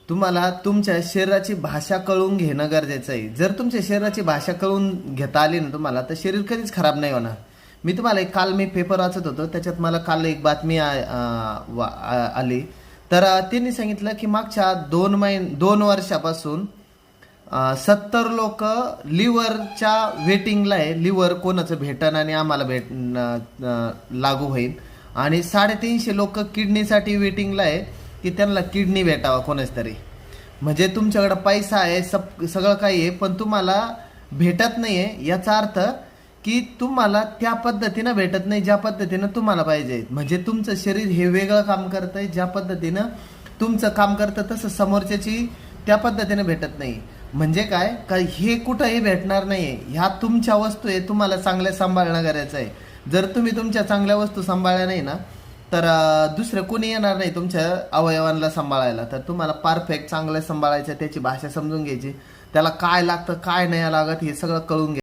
तुम्हाला तुमच्या शरीराची भाषा कळून घेणं गरजेचं आहे. जर तुमच्या शरीराची भाषा कळून घेता आली ना तुम्हाला, तर शरीर कधीच खराब नाही होणार. मी तुम्हाला काल मी पेपर वाचत होतो, त्याच्यात मला काल एक बातमी आली. तर त्यांनी सांगितलं की मागच्या 2 वर्षापासून 70 लोक लिव्हरच्या वेटिंगला आहे. लिव्हर कोणाचं भेटन आणि आम्हाला लागू होईल. आणि 350 लोक किडनीसाठी वेटिंगला आहे की त्यांना किडनी भेटावा कोणाच तरी. म्हणजे तुमच्याकडे पैसा आहे, सगळं काही आहे, पण तुम्हाला भेटत नाही आहे. याचा अर्थ की तुम्हाला त्या पद्धतीनं भेटत नाही ज्या पद्धतीनं तुम्हाला पाहिजे. म्हणजे तुमचं शरीर हे वेगळं काम करतंय. ज्या पद्धतीनं तुमचं काम करतं तसं समोरच्याची त्या पद्धतीनं भेटत नाही. म्हणजे काय हे कुठंही भेटणार नाहीये. ह्या तुमच्या वस्तू आहे, तुम्हाला चांगल्या सांभाळणं गरजेचं आहे. जर तुम्ही तुमच्या चांगल्या वस्तू सांभाळल्या नाही ना, तर दुसरं कोणी येणार नाही तुमच्या अवयवांना सांभाळायला. तर तुम्हाला परफेक्ट चांगलं सांभाळायचं, त्याची भाषा समजून घ्यायची, त्याला काय लागतं काय नाही लागत हे सगळं कळून घ्यायचं.